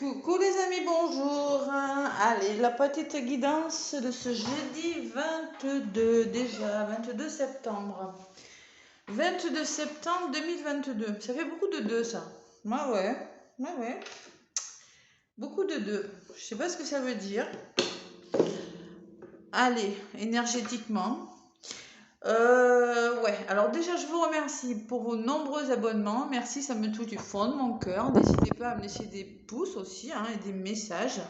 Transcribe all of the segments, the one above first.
Coucou les amis, bonjour. Allez, la petite guidance de ce jeudi 22, déjà 22 septembre. 22 septembre 2022. Ça fait beaucoup de deux, ça. Ouais. Beaucoup de deux. Je sais pas ce que ça veut dire. Allez, énergétiquement. Ouais, alors déjà je vous remercie pour vos nombreux abonnements. Merci, ça me touche du fond de mon cœur. N'hésitez pas à me laisser des pouces aussi et des messages.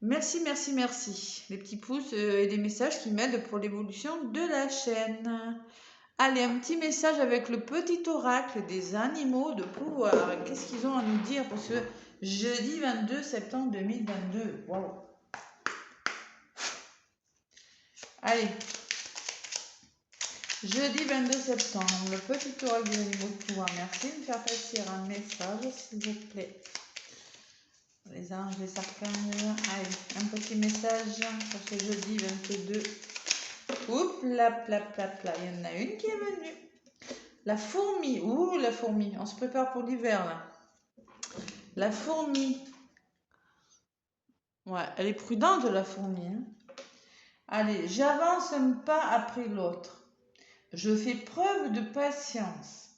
Merci. Les petits pouces et des messages qui m'aident pour l'évolution de la chaîne. Allez, un petit message avec le petit oracle des animaux de pouvoir. Qu'est-ce qu'ils ont à nous dire pour ce jeudi 22 septembre 2022? Waouh! Allez. Jeudi 22 septembre, le petit oracle des animaux de pouvoir. Merci de me faire passer un message, s'il vous plaît. Les anges, les archanges. Allez, un petit message pour ce jeudi 22. Oups, là. Il y en a une qui est venue. La fourmi. Ouh, la fourmi. On se prépare pour l'hiver, là. La fourmi. Ouais, elle est prudente, la fourmi. Allez, j'avance un pas après l'autre. Je fais preuve de patience.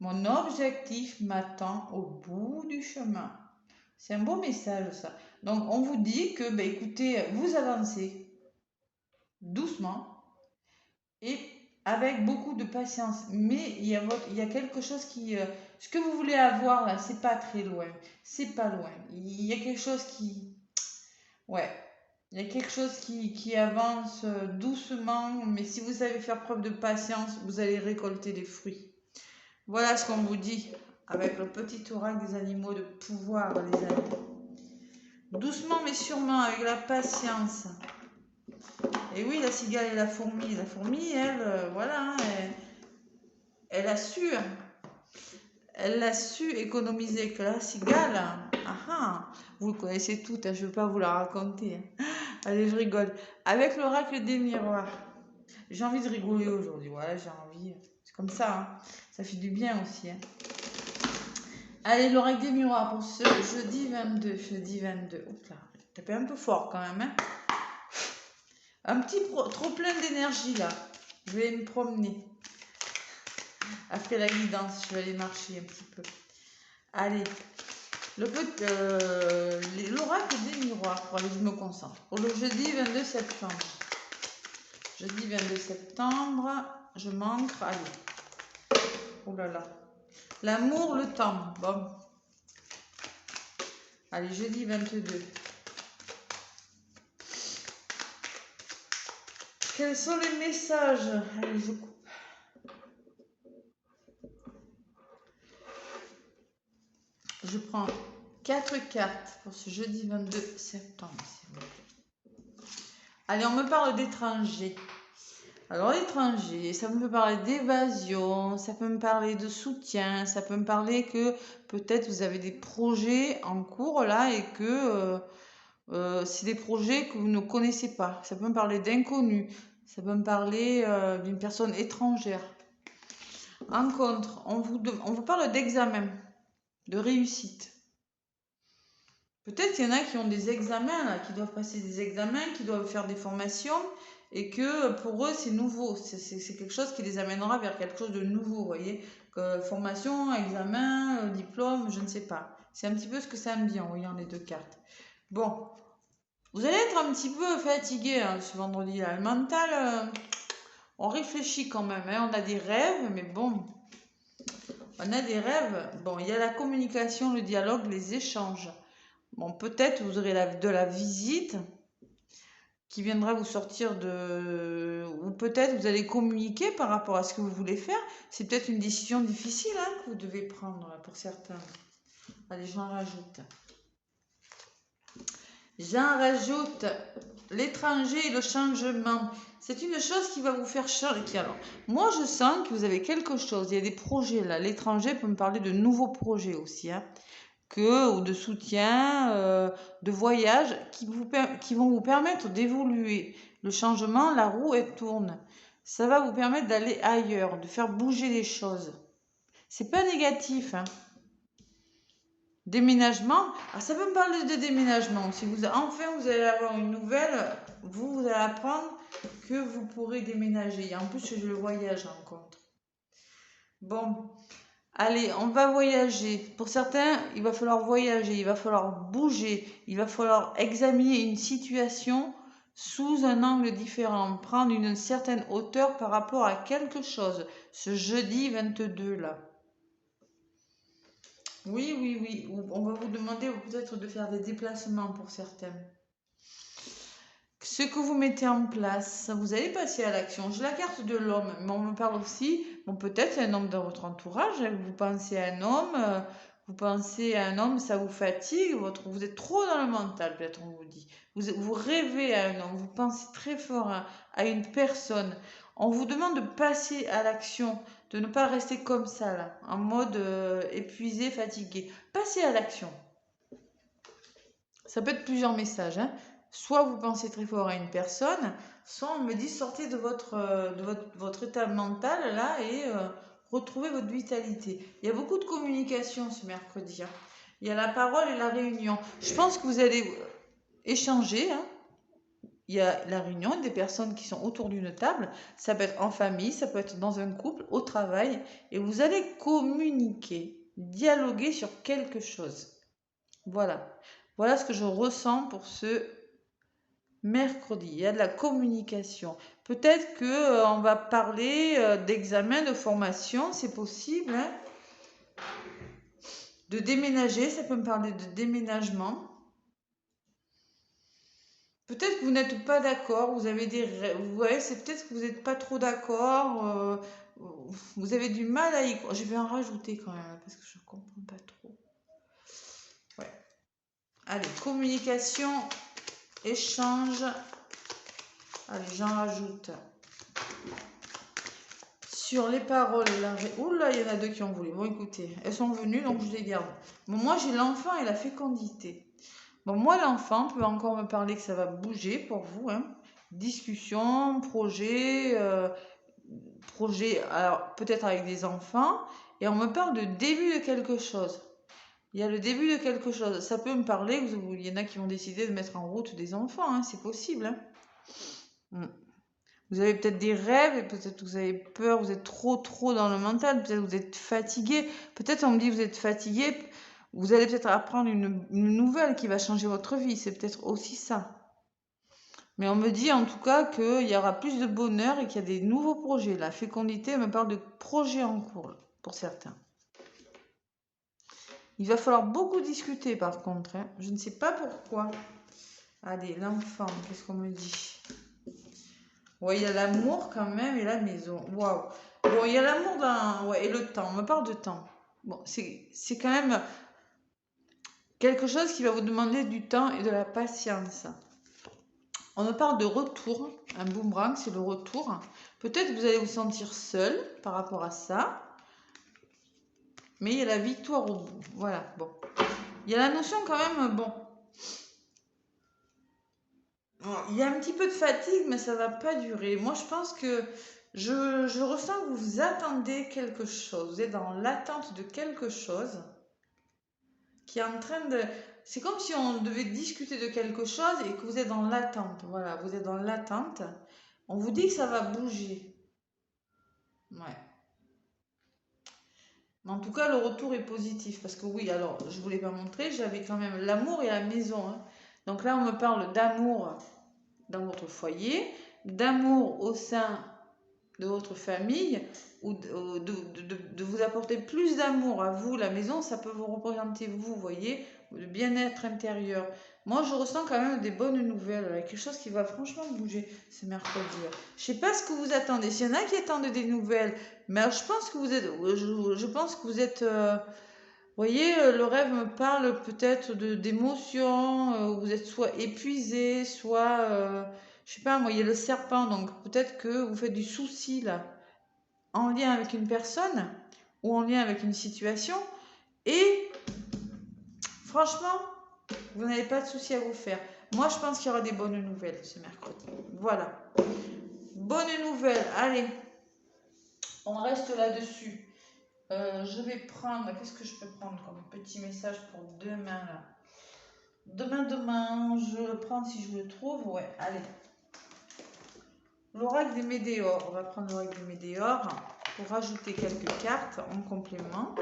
Mon objectif m'attend au bout du chemin. C'est un beau message, ça. Donc, on vous dit que, écoutez, vous avancez doucement et avec beaucoup de patience. Mais il y a quelque chose qui... ce que vous voulez avoir, là, c'est pas très loin. C'est pas loin. Il y a quelque chose qui... Ouais. Il y a quelque chose qui avance doucement. Mais si vous savez faire preuve de patience, vous allez récolter des fruits. Voilà ce qu'on vous dit avec le petit oracle des animaux de pouvoir, les amis. Doucement mais sûrement, avec la patience. Et oui, la cigale et la fourmi. La fourmi, elle, voilà, elle a su. Elle a su économiser. Que la cigale, vous le connaissez toutes, je ne veux pas vous la raconter. Allez, je rigole. Avec l'oracle des miroirs. J'ai envie de rigoler aujourd'hui. Voilà, j'ai envie. C'est comme ça. Ça fait du bien aussi. Allez, l'oracle des miroirs pour ce jeudi 22. Oups là, tapé un peu fort quand même. Un petit trop plein d'énergie là. Je vais me promener. Après la guidance, je vais aller marcher un petit peu. Allez, l'oracle des miroirs. Pour aller, je me concentre. Pour le jeudi 22 septembre. Jeudi 22 septembre, je manque. Allez. Oh là là. L'amour, le temps. Bon. Allez, jeudi 22. Quels sont les messages? Allez, je coupe. Je prends 4 cartes pour ce jeudi 22 septembre, s'il vous plaît. Allez, on me parle d'étrangers. Alors, l'étranger, ça me peut parler d'évasion, ça peut me parler de soutien, ça peut me parler que peut-être vous avez des projets en cours là et que c'est des projets que vous ne connaissez pas. Ça peut me parler d'inconnus, ça peut me parler d'une personne étrangère. En contre, on vous parle d'examen, de réussite. Peut-être qu'il y en a qui ont des examens, là, qui doivent passer des examens, qui doivent faire des formations, et que pour eux, c'est nouveau. C'est quelque chose qui les amènera vers quelque chose de nouveau, vous voyez. Formation, examen, diplôme, je ne sais pas. C'est un petit peu ce que ça me dit en voyant les deux cartes. Bon, vous allez être un petit peu fatigué ce vendredi-là. Le mental, on réfléchit quand même. On a des rêves, mais bon... On a des rêves. Bon, il y a la communication, le dialogue, les échanges. Bon, peut-être vous aurez de la visite qui viendra vous sortir de... Ou peut-être vous allez communiquer par rapport à ce que vous voulez faire. C'est peut-être une décision difficile que vous devez prendre pour certains. Allez, j'en rajoute. J'en rajoute l'étranger et le changement. C'est une chose qui va vous faire changer. Alors, moi, je sens que vous avez quelque chose. Il y a des projets là. L'étranger peut me parler de nouveaux projets aussi. Ou de soutien, de voyage qui vont vous permettre d'évoluer. Le changement, la roue, elle tourne. Ça va vous permettre d'aller ailleurs, de faire bouger les choses. C'est pas négatif. Déménagement. Ah, ça peut me parler de déménagement. Si vous vous allez avoir une nouvelle, vous allez apprendre que vous pourrez déménager. En plus, je le voyage en contre. Bon, allez, on va voyager. Pour certains, il va falloir voyager, il va falloir bouger, il va falloir examiner une situation sous un angle différent, prendre une certaine hauteur par rapport à quelque chose. Ce jeudi 22 là. Oui, oui, oui. On va vous demander peut-être de faire des déplacements pour certains. Ce que vous mettez en place, vous allez passer à l'action. J'ai la carte de l'homme, mais on me parle aussi, bon, peut-être un homme dans votre entourage, hein, vous pensez à un homme, ça vous fatigue, vous êtes trop dans le mental, peut-être on vous dit. Vous rêvez à un homme, vous pensez très fort à une personne. On vous demande de passer à l'action, de ne pas rester comme ça, là, en mode épuisé, fatigué. Passez à l'action. Ça peut être plusieurs messages, hein. Soit vous pensez très fort à une personne, soit on me dit sortez de votre état mental là et retrouvez votre vitalité. Il y a beaucoup de communication ce mercredi, hein. Il y a la parole et la réunion. Je pense que vous allez échanger, hein. Il y a la réunion des personnes qui sont autour d'une table. Ça peut être en famille, ça peut être dans un couple, au travail. Et vous allez communiquer, dialoguer sur quelque chose. Voilà. Voilà ce que je ressens pour ce mercredi. Il y a de la communication. Peut-être que on va parler d'examen, de formation, c'est possible, hein. De déménager, ça peut me parler de déménagement. Peut-être que vous n'êtes pas d'accord, vous avez vous voyez, c'est peut-être que vous n'êtes pas trop d'accord, vous avez du mal à y croire. Je vais en rajouter quand même, parce que je ne comprends pas trop. Ouais. Allez, communication, échange. Allez, j'en rajoute. Sur les paroles, là, oula, il y en a deux qui ont voulu. Bon, écoutez, elles sont venues, donc je les garde. Bon, moi, j'ai l'enfant et la fécondité. Bon, moi, l'enfant peut encore me parler que ça va bouger pour vous, hein. Discussion, projet, alors peut-être avec des enfants, et on me parle de début de quelque chose. Il y a le début de quelque chose. Ça peut me parler, il y en a qui vont décider de mettre en route des enfants, hein, c'est possible, hein. Vous avez peut-être des rêves, et peut-être que vous avez peur, vous êtes trop dans le mental, peut-être que vous êtes fatigué. Peut-être on me dit que vous êtes fatigué, vous allez peut-être apprendre une nouvelle qui va changer votre vie, c'est peut-être aussi ça. Mais on me dit en tout cas qu'il y aura plus de bonheur et qu'il y a des nouveaux projets. La fécondité me parle de projets en cours pour certains. Il va falloir beaucoup discuter par contre, hein. Je ne sais pas pourquoi. Allez, l'enfant, qu'est-ce qu'on me dit? Ouais, il y a l'amour quand même et la maison. Waouh. Bon, il y a l'amour ouais, et le temps. On me parle de temps. Bon, c'est quand même quelque chose qui va vous demander du temps et de la patience. On me parle de retour. Un boomerang, c'est le retour. Peut-être que vous allez vous sentir seul par rapport à ça. Mais il y a la victoire au bout. Voilà, bon. Il y a la notion quand même, bon. Il y a un petit peu de fatigue, mais ça va pas durer. Moi, je pense que je ressens que vous attendez quelque chose. Vous êtes dans l'attente de quelque chose qui est en train de... C'est comme si on devait discuter de quelque chose et que vous êtes dans l'attente. Voilà, vous êtes dans l'attente. On vous dit que ça va bouger. Ouais. Mais en tout cas, le retour est positif. Parce que oui, alors, je ne vous l'ai pas montré, j'avais quand même l'amour et la maison, hein. Donc là, on me parle d'amour dans votre foyer, d'amour au sein de votre famille, ou de vous apporter plus d'amour à vous. La maison, ça peut vous représenter vous, voyez, le bien-être intérieur. Moi, je ressens quand même des bonnes nouvelles, quelque chose qui va franchement bouger ce mercredi. Je sais pas ce que vous attendez. S'il y en a qui attendent des nouvelles, mais alors, je pense que vous êtes, voyez, le rêve me parle peut-être d'émotions, vous êtes soit épuisé, soit, je sais pas, moi, il y a le serpent, donc peut-être que vous faites du souci là, en lien avec une personne ou en lien avec une situation, et franchement, vous n'avez pas de souci à vous faire. Moi, je pense qu'il y aura des bonnes nouvelles ce mercredi. Voilà. Bonne nouvelle, allez, on reste là-dessus. Je vais prendre, qu'est-ce que je peux prendre comme petit message pour demain là? Demain, je le prends si je le trouve. Ouais, allez. L'oracle des Médéores. On va prendre l'oracle des Médéores pour rajouter quelques cartes en complément.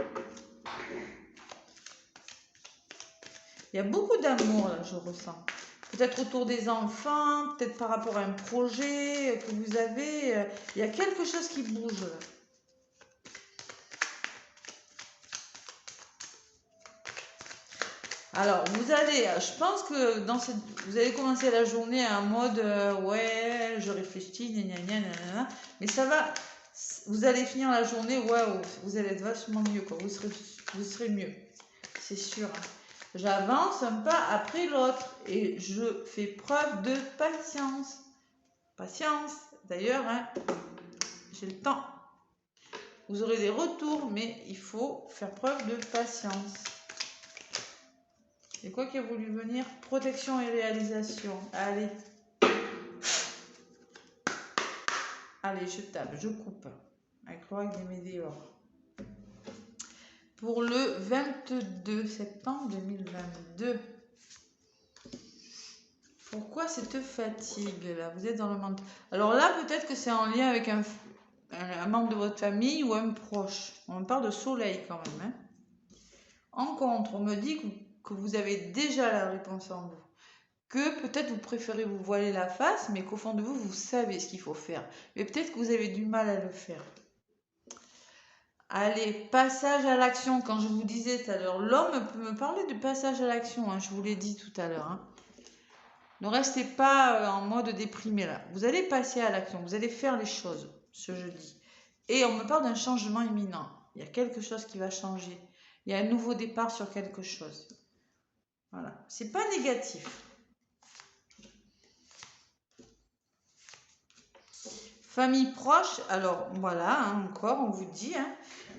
Il y a beaucoup d'amour là, je ressens. Peut-être autour des enfants, peut-être par rapport à un projet que vous avez. Il y a quelque chose qui bouge là. Alors, vous allez, je pense que vous allez commencer la journée en mode ouais, je réfléchis, gna gna gna gna gna, mais ça va, vous allez finir la journée, waouh, vous allez être vachement mieux, quoi. Vous serez mieux, c'est sûr. J'avance un pas après l'autre et je fais preuve de patience. Patience, d'ailleurs, hein, j'ai le temps. Vous aurez des retours, mais il faut faire preuve de patience. C'est quoi qui a voulu venir? Protection et réalisation. Allez. Allez, je tape, je coupe. Avec l'oracle des Médéores. Pour le 22 septembre 2022. Pourquoi cette fatigue là? Vous êtes dans le mental. Alors là, peut-être que c'est en lien avec un membre de votre famille ou un proche. On parle de soleil quand même. Hein. En contre, on me dit que vous avez déjà la réponse en vous. Que peut-être vous préférez vous voiler la face, mais qu'au fond de vous, vous savez ce qu'il faut faire. Mais peut-être que vous avez du mal à le faire. Allez, passage à l'action. Quand je vous disais tout à l'heure, l'homme peut me parler de passage à l'action. Hein, je vous l'ai dit tout à l'heure. Hein. Ne restez pas en mode déprimé là. Vous allez passer à l'action. Vous allez faire les choses ce jeudi. Et on me parle d'un changement imminent. Il y a quelque chose qui va changer. Il y a un nouveau départ sur quelque chose. Voilà. C'est pas négatif. Famille proche, alors voilà, hein, encore, on vous dit. Hein,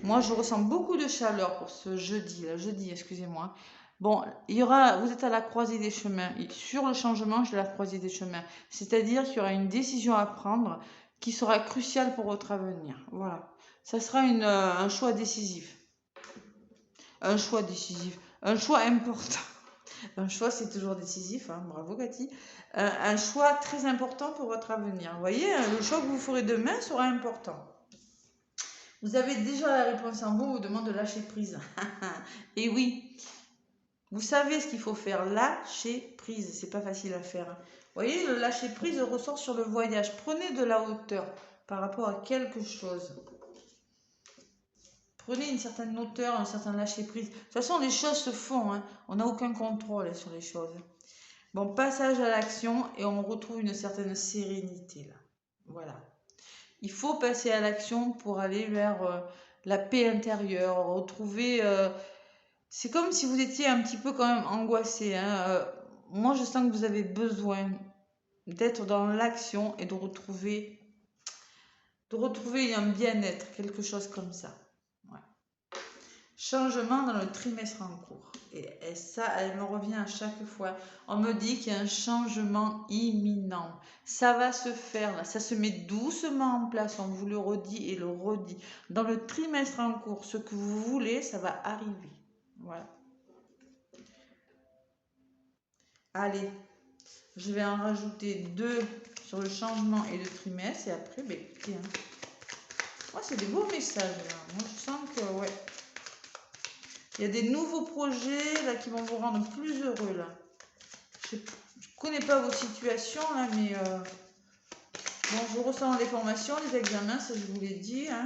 moi, je ressens beaucoup de chaleur pour ce jeudi, excusez-moi. Bon, vous êtes à la croisée des chemins. Sur le changement, je vais à la croisée des chemins. C'est-à-dire qu'il y aura une décision à prendre qui sera cruciale pour votre avenir. Voilà. Ça sera un choix décisif. Un choix décisif. Un choix important. Un choix, c'est toujours décisif. Hein, bravo, Cathy. Un choix très important pour votre avenir. Vous voyez, le choix que vous ferez demain sera important. Vous avez déjà la réponse en vous, on vous demande de lâcher prise. Et oui, vous savez ce qu'il faut faire, lâcher prise. C'est pas facile à faire. Vous voyez, le lâcher prise ressort sur le voyage. Prenez de la hauteur par rapport à quelque chose. Prenez une certaine hauteur, un certain lâcher prise. De toute façon, les choses se font. Hein. On n'a aucun contrôle sur les choses. Bon, passage à l'action et on retrouve une certaine sérénité là. Voilà. Il faut passer à l'action pour aller vers la paix intérieure, retrouver... c'est comme si vous étiez un petit peu quand même angoissé. Hein. Moi, je sens que vous avez besoin d'être dans l'action et de retrouver un bien-être, quelque chose comme ça. Ouais. Changement dans le trimestre en cours. Et ça, elle me revient à chaque fois. On me dit qu'il y a un changement imminent. Ça va se faire, là. Ça se met doucement en place. On vous le redit et le redit. Dans le trimestre en cours, ce que vous voulez, ça va arriver. Voilà. Allez, je vais en rajouter 2 sur le changement et le trimestre. Et après, ben, écoutez, hein. Oh, c'est des beaux messages, là. Moi, je sens que, ouais. Il y a des nouveaux projets là qui vont vous rendre plus heureux là. Je ne connais pas vos situations là, mais bon, je ressens les formations, les examens, ça je vous l'ai dit. Hein.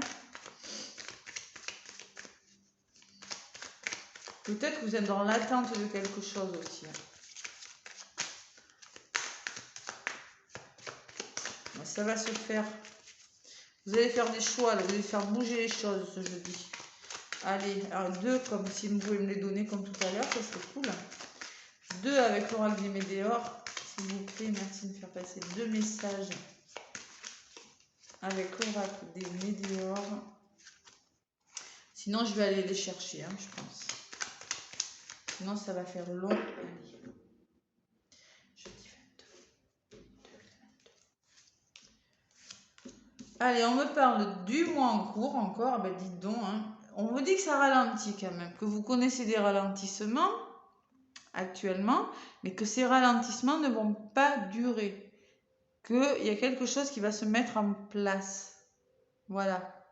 Peut-être que vous êtes dans l'attente de quelque chose aussi. Hein. Ben, ça va se faire. Vous allez faire des choix, là, vous allez faire bouger les choses ce jeudi. Allez, alors 2 comme si vous pouvez me les donner comme tout à l'heure, ça serait cool. 2 avec l'oracle des Médéores. S'il vous plaît, merci de me faire passer 2 messages avec l'oracle des Médéores. Sinon, je vais aller les chercher, hein, je pense. Sinon, ça va faire long. Allez. Jeudi 22. Allez, on me parle du mois en cours encore. Ben, dites donc, hein. on vous dit que ça ralentit quand même, que vous connaissez des ralentissements actuellement, mais que ces ralentissements ne vont pas durer, qu'il y a quelque chose qui va se mettre en place. Voilà.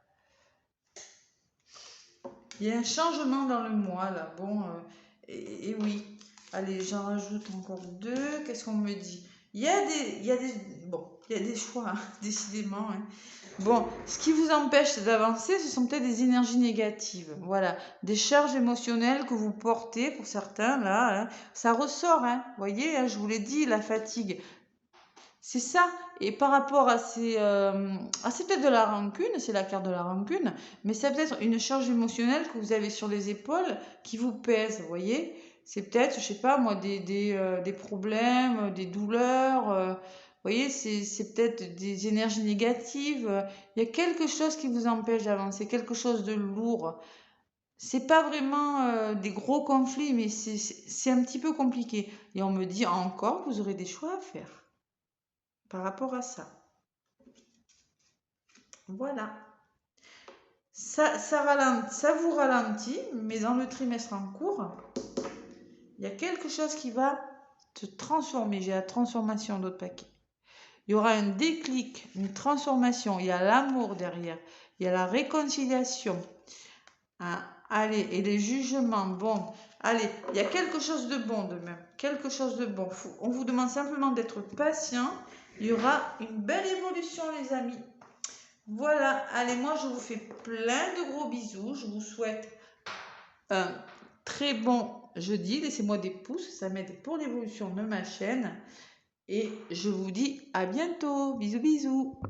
Il y a un changement dans le mois là. Bon, et oui. Allez, j'en rajoute encore 2. Qu'est-ce qu'on me dit? Il y a des choix, hein, décidément. Hein. Bon, ce qui vous empêche d'avancer, ce sont peut-être des énergies négatives. Voilà, des charges émotionnelles que vous portez pour certains là. Hein. Ça ressort, hein. Vous voyez, hein, je vous l'ai dit, la fatigue. C'est ça. Et par rapport à c'est peut-être de la rancune, c'est la carte de la rancune, mais c'est peut-être une charge émotionnelle que vous avez sur les épaules qui vous pèse, vous voyez. C'est peut-être, je sais pas moi, des problèmes, des douleurs, vous voyez, c'est peut-être des énergies négatives. Il y a quelque chose qui vous empêche d'avancer, quelque chose de lourd. C'est pas vraiment des gros conflits, mais c'est un petit peu compliqué. Et on me dit encore, vous aurez des choix à faire par rapport à ça. Voilà. Ça vous ralentit, mais dans le trimestre en cours, il y a quelque chose qui va se transformer. J'ai la transformation d'autres paquets. Il y aura un déclic, une transformation. Il y a l'amour derrière. Il y a la réconciliation. Hein, allez, et les jugements. Bon, allez, il y a quelque chose de bon de même. Quelque chose de bon. On vous demande simplement d'être patient. Il y aura une belle évolution, les amis. Voilà, allez, moi je vous fais plein de gros bisous. Je vous souhaite un très bon jeudi. Laissez-moi des pouces, ça m'aide pour l'évolution de ma chaîne. Et je vous dis à bientôt. Bisous, bisous.